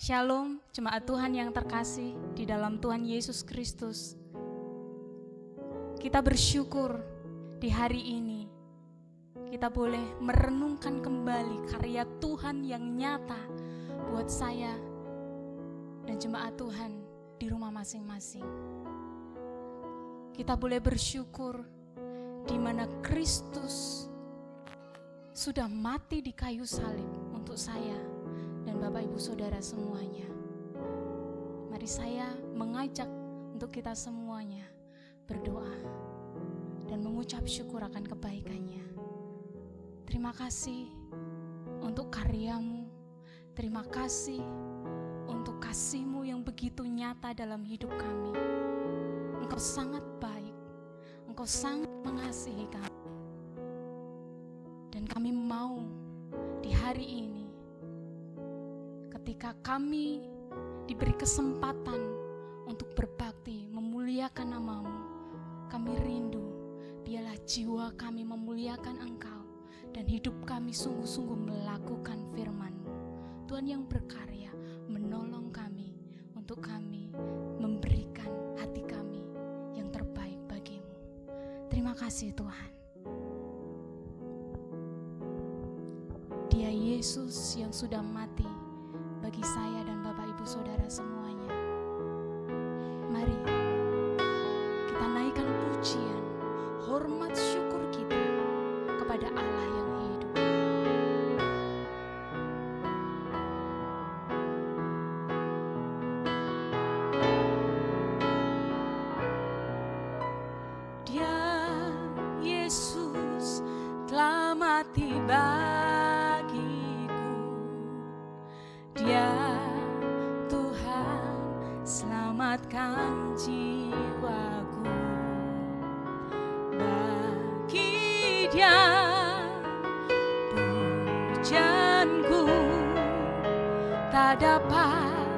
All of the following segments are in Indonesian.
Shalom, jemaat Tuhan yang terkasih di dalam Tuhan Yesus Kristus. Kita bersyukur di hari ini kita boleh merenungkan kembali karya Tuhan yang nyata buat saya dan jemaat Tuhan di rumah masing-masing. Kita boleh bersyukur di mana Kristus sudah mati di kayu salib untuk saya dan Bapak Ibu Saudara semuanya. Mari saya mengajak untuk kita semuanya berdoa dan mengucap syukur akan kebaikannya. Terima kasih untuk karyamu, terima kasih untuk kasih-Mu yang begitu nyata dalam hidup kami. Engkau sangat baik, Engkau sangat mengasihi kami. Dan kami mau di hari ini, ketika kami diberi kesempatan untuk berbakti, memuliakan nama-Mu, kami rindu, biarlah jiwa kami memuliakan Engkau, dan hidup kami sungguh-sungguh melakukan firman-Mu. Tuhan yang berkarya, menolong kami, untuk kami memberikan hati kami yang terbaik bagi-Mu. Terima kasih Tuhan. Dia Yesus yang sudah mati bagi saya dan Bapak Ibu Saudara semuanya. Mari kita naikkan pujian, hormat syukur kita kepada Allah yang hidup. Dia Yesus telah mati Dia Tuhan selamatkan jiwaku. Bagi Dia pujianku tak dapat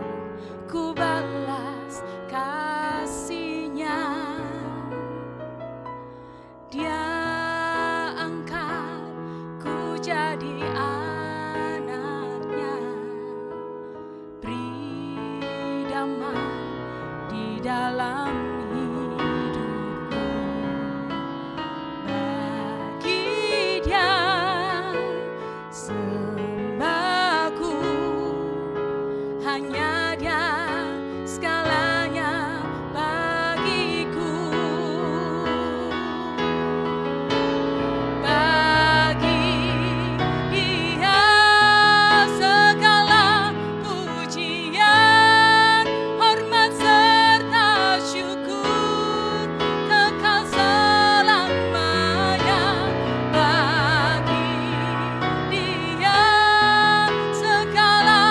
ku balas kasih-Nya. Dia angkat ku jadi dalam hidupku. Bagi Dia sembahku, hanya Dia segalanya bagiku. Bagi Dia segala pujian, hormat syukur kekal selamanya. Bagi Dia segala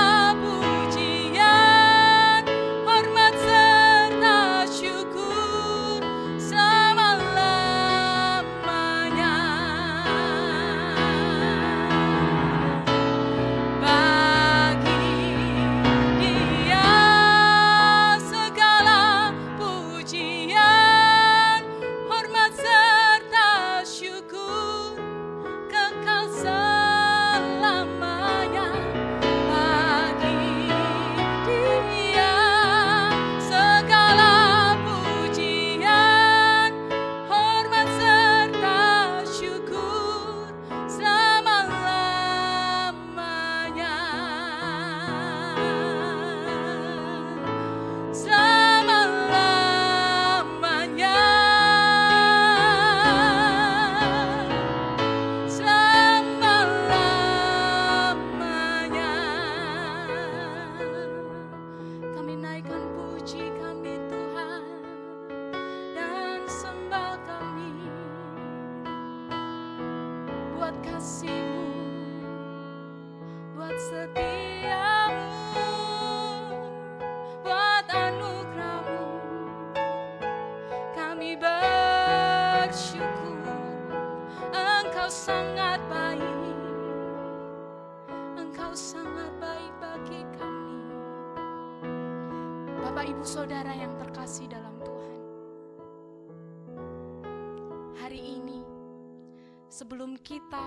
pujian, hormat serta syukur selama-lamanya. Bagi Dia segala pujian, hormat serta syukur kekal selamanya. Bagi Dia segala pujian, hormat serta syukur selama-lamanya. Selama-lamanya. Selama-lamanya. Kami naikkan puji kami Tuhan dan sembah kami buat kasih-Mu, buat setia-Mu, buat anugerah-Mu. Kami bersyukur, Engkau sangat baik, Engkau sangat baik bagi kami. Bapak Ibu Saudara yang terkasih dalam Tuhan, hari ini sebelum kita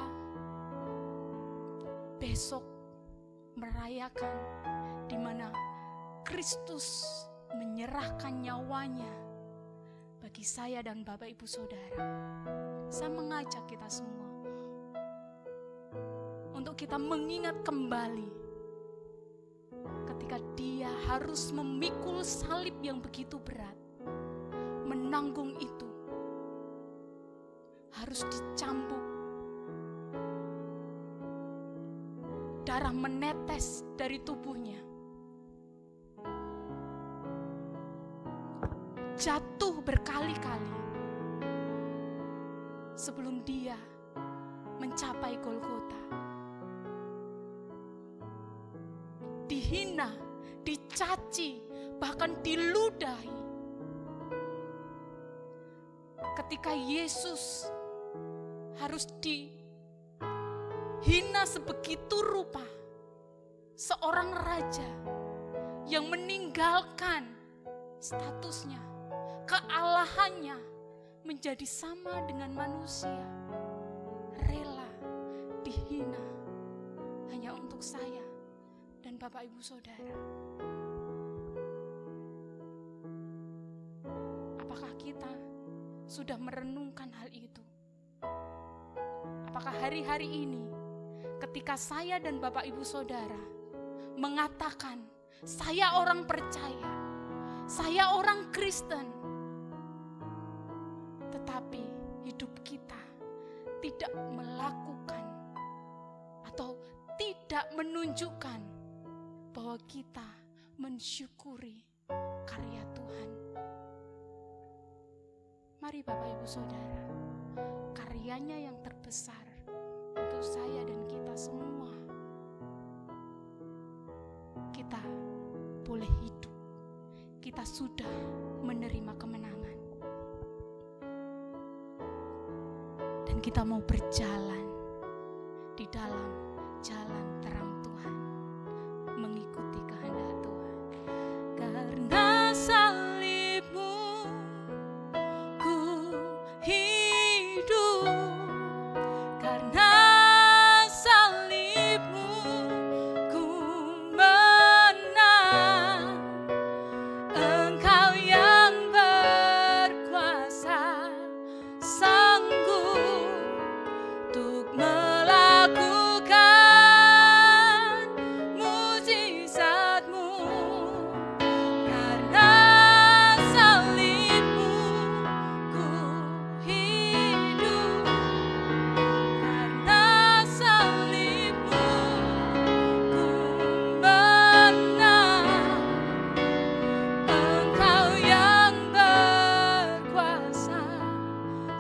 besok merayakan di mana Kristus menyerahkan nyawanya bagi saya dan Bapak Ibu Saudara. Saya mengajak kita semua untuk kita mengingat kembali ketika Dia harus memikul salib yang begitu berat, menanggung itu, harus dicambuk, darah menetes dari tubuhnya, jatuh berkali-kali sebelum Dia mencapai Golgota. Dihina, dicaci, bahkan diludahi. Ketika Yesus harus dihina sebegitu rupa, seorang raja yang meninggalkan statusnya, kealahannya, menjadi sama dengan manusia, rela dihina hanya untuk saya dan Bapak Ibu Saudara. Apakah kita sudah merenungkan hal itu? Apakah hari-hari ini ketika saya dan Bapak Ibu Saudara mengatakan, saya orang percaya, saya orang Kristen, tetapi hidup kita tidak melakukan atau tidak menunjukkan bahwa kita mensyukuri karya Tuhan. Mari Bapak Ibu Saudara, karyanya yang terbesar untuk saya dan kita semua, kita boleh hidup, kita sudah menerima kemenangan, dan kita mau berjalan di dalam jalan terang Tuhan, mengikuti kehendak Tuhan. Karena salib-Mu ku hidup, karena salib-Mu ku menang. Engkau yang berkuasa, sanggup untuk melakukan mujizat-Mu. Karena salib-Mu ku hidup, karena salib-Mu ku menang. Engkau yang berkuasa,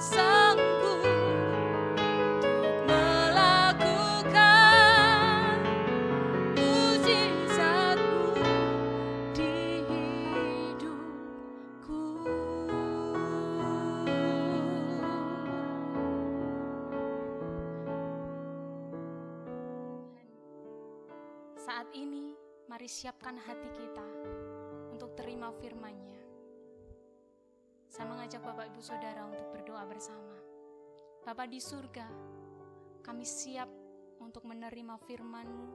sanggup untuk melakukan mujizat-Mu di hidupku. Saat ini, mari siapkan hati kita untuk terima firman-Nya. Saya mengajak Bapak Ibu Saudara untuk berdoa bersama. Bapa di surga, kami siap untuk menerima firman-Mu,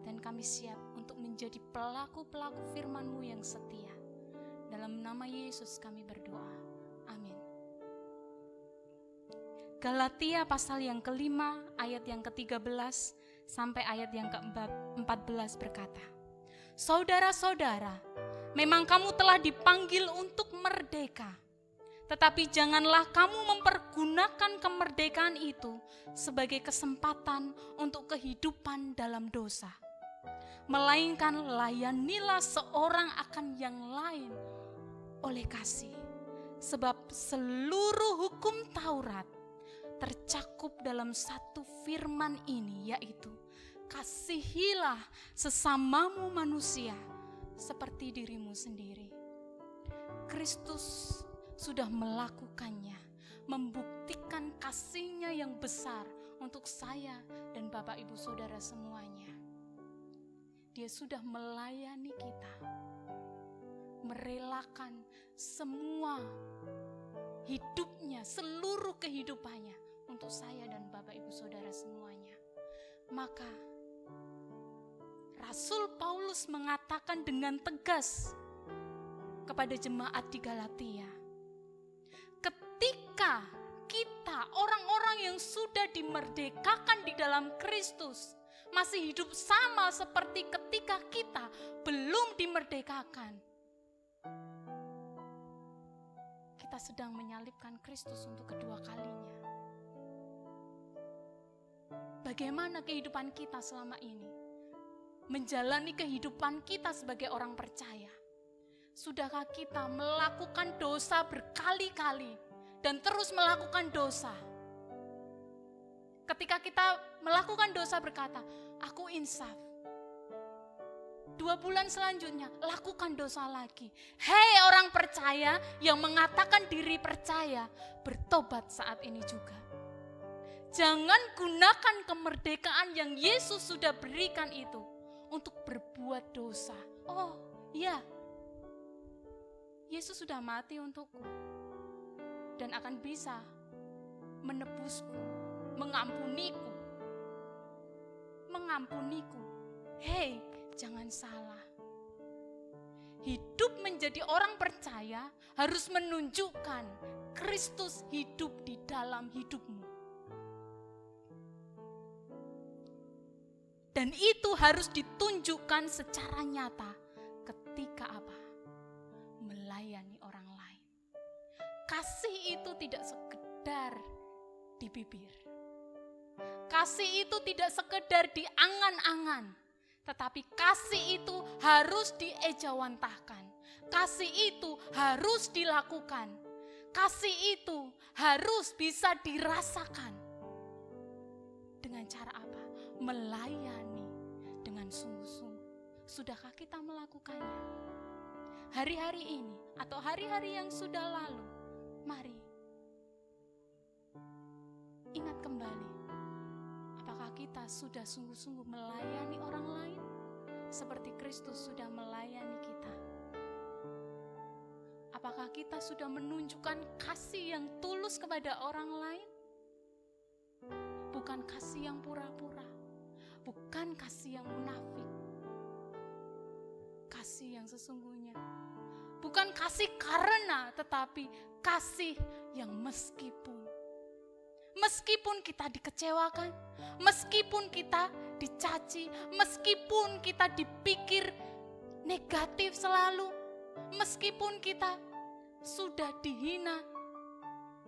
dan kami siap untuk menjadi pelaku-pelaku firman-Mu yang setia. Dalam nama Yesus kami berdoa. Amin. Galatia pasal yang kelima, ayat yang ke-13 sampai ayat yang ke-14 berkata, saudara-saudara, memang kamu telah dipanggil untuk merdeka, tetapi janganlah kamu mempergunakan kemerdekaan itu sebagai kesempatan untuk kehidupan dalam dosa. Melainkan layanilah seorang akan yang lain oleh kasih. Sebab seluruh hukum Taurat tercakup dalam satu firman ini, yaitu kasihilah sesamamu manusia seperti dirimu sendiri. Kristus sudah melakukannya, membuktikan kasih-Nya yang besar untuk saya dan Bapak Ibu Saudara semuanya. Dia sudah melayani kita, merelakan semua hidupnya, seluruh kehidupannya untuk saya dan Bapak Ibu Saudara semuanya. Maka Rasul Paulus mengatakan dengan tegas kepada jemaat di Galatia, ketika kita orang-orang yang sudah dimerdekakan di dalam Kristus masih hidup sama seperti ketika kita belum dimerdekakan, kita sedang menyalibkan Kristus untuk kedua kalinya. Bagaimana kehidupan kita selama ini? Menjalani kehidupan kita sebagai orang percaya. Sudahkah kita melakukan dosa berkali-kali dan terus melakukan dosa? Ketika kita melakukan dosa berkata, aku insaf. 2 bulan selanjutnya, lakukan dosa lagi. Hei orang percaya yang mengatakan diri percaya, bertobat saat ini juga. Jangan gunakan kemerdekaan yang Yesus sudah berikan itu untuk berbuat dosa. Oh iya, Yesus sudah mati untukku dan akan bisa menebusku, mengampuniku. Hei, jangan salah. Hidup menjadi orang percaya harus menunjukkan Kristus hidup di dalam hidupmu. Dan itu harus ditunjukkan secara nyata ketika apa? Melayani orang lain. Kasih itu tidak sekedar di bibir. Kasih itu tidak sekedar di angan-angan. Tetapi kasih itu harus diejawantahkan. Kasih itu harus dilakukan. Kasih itu harus bisa dirasakan. Dengan cara apa? Melayani dengan sungguh-sungguh. Sudahkah kita melakukannya? Hari-hari ini atau hari-hari yang sudah lalu, mari ingat kembali. Apakah kita sudah sungguh-sungguh melayani orang lain seperti Kristus sudah melayani kita? Apakah kita sudah menunjukkan kasih yang tulus kepada orang lain? Bukan kasih yang pura-pura. Bukan kasih yang munafik. Kasih yang sesungguhnya. Bukan kasih karena, tetapi kasih yang meskipun kita dikecewakan, meskipun kita dicaci, meskipun kita dipikir negatif selalu, meskipun kita sudah dihina,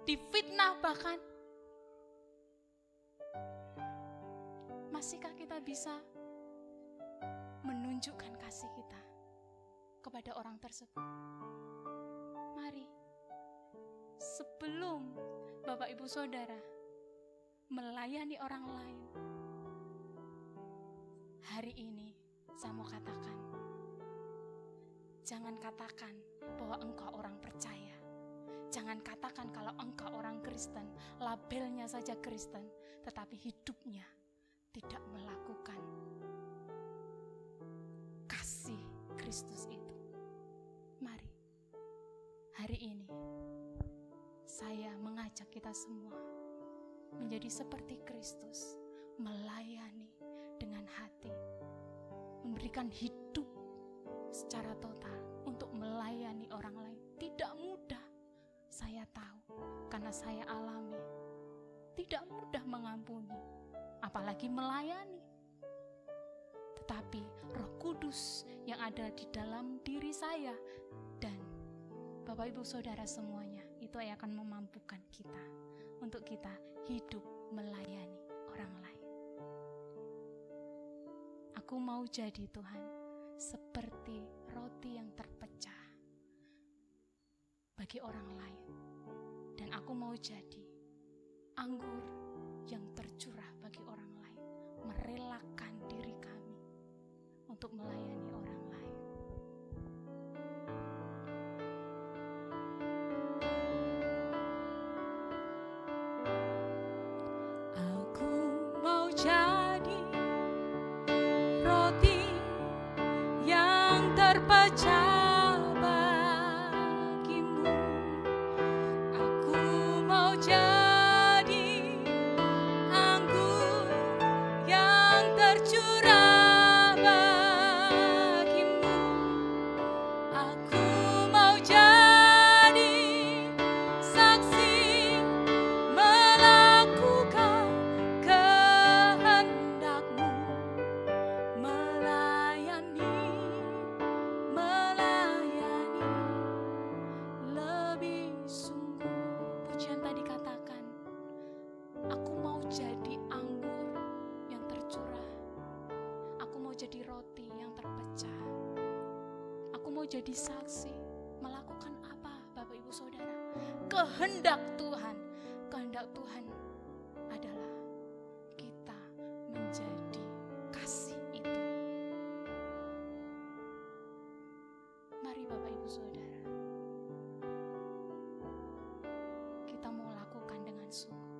difitnah bahkan, masihkah kita bisa menunjukkan kasih kita kepada orang tersebut? Mari, sebelum Bapak Ibu Saudara melayani orang lain, hari ini saya mau katakan, jangan katakan bahwa engkau orang percaya. Jangan katakan kalau engkau orang Kristen, labelnya saja Kristen, tetapi hidupnya tidak melakukan kasih Kristus itu. Mari, hari ini saya mengajak kita semua menjadi seperti Kristus, melayani dengan hati, memberikan hidup secara total untuk melayani orang lain. Tidak mudah, saya tahu, karena saya alami. Tidak mudah mengampuni, apalagi melayani. Tetapi Roh Kudus yang ada di dalam diri saya dan Bapak Ibu Saudara semuanya, itu yang akan memampukan kita untuk kita hidup melayani orang lain. Aku mau jadi Tuhan seperti roti yang terpecah bagi orang lain, dan aku mau jadi anggur yang tercurah bagi orang lain, merelakan diri kami untuk melayani orang lain. Aku mau jadi roti yang terpecah bagimu. Aku mau jadi anggur yang tercurah jadi saksi. Melakukan apa Bapak Ibu Saudara? Kehendak Tuhan. Kehendak Tuhan adalah kita menjadi kasih itu. Mari Bapak Ibu Saudara, kita mau lakukan dengan sungguh.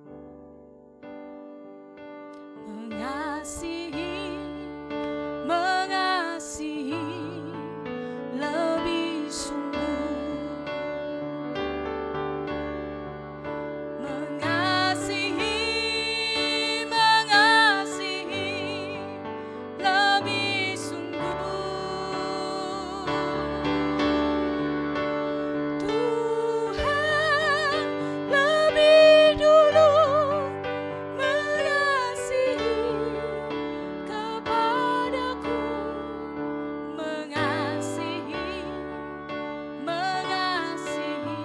Mengasihi, mengasihi lebih sungguh. Mengasihi, mengasihi lebih sungguh. Tuhan lebih dulu mengasihi kepadaku, mengasihi, mengasihi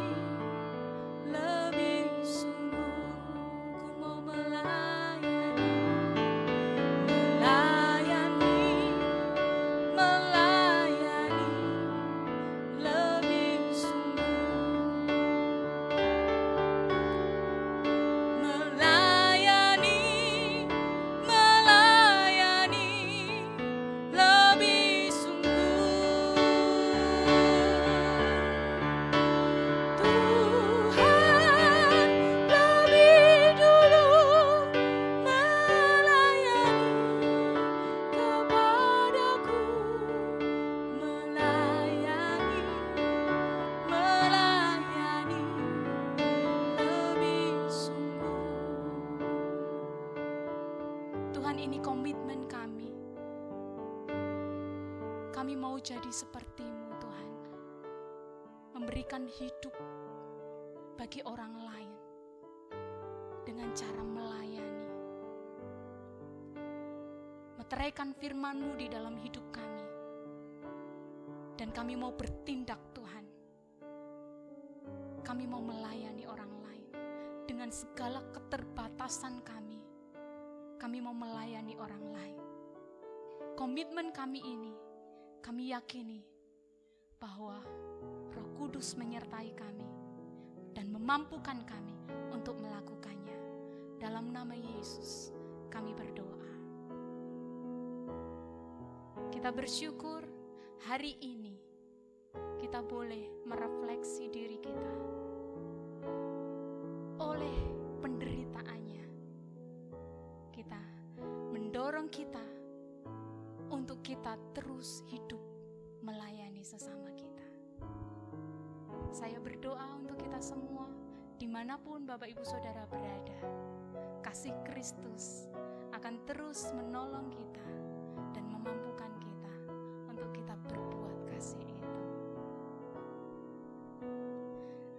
lebih sungguh. Ku mau melayani, melayani lebih sungguh. Melayani, melayani lebih sungguh. Tuhan lebih dulu melayani kepadaku, melayani, melayani lebih sungguh. Tuhan, ini komitmen kami. Kami mau jadi seperti-Mu Tuhan, memberikan hidup bagi orang lain dengan cara melayani, meteraikan firman-Mu di dalam hidup kami. Dan kami mau bertindak Tuhan. Kami mau melayani orang lain dengan segala keterbatasan kami. Kami mau melayani orang lain. Komitmen kami ini, kami yakini bahwa Roh Kudus menyertai kami dan memampukan kami untuk melakukannya. Dalam nama Yesus kami berdoa. Kita bersyukur hari ini kita boleh merefleksi diri kita. Oleh penderitaannya, kita mendorong kita untuk kita terus hidup melayani sesama kita. Saya berdoa untuk kita semua, dimanapun Bapak Ibu Saudara berada, kasih Kristus akan terus menolong kita dan memampukan kita untuk kita berbuat kasih itu.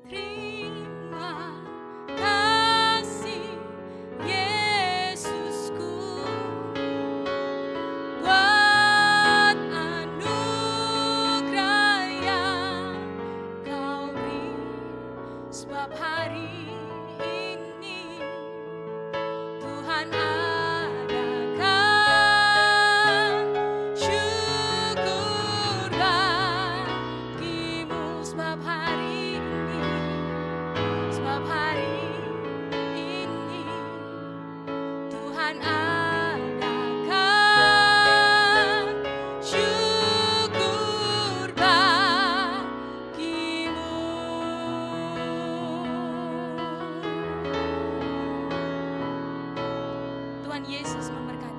Terima kasih Yesusku buat anugerah yang Kau beri, sebab hari ini Tuhan adakan syukur bagimu, sebab hari ini Tuhan adakan syukur bagimu. Tuhan Yesus memberkati.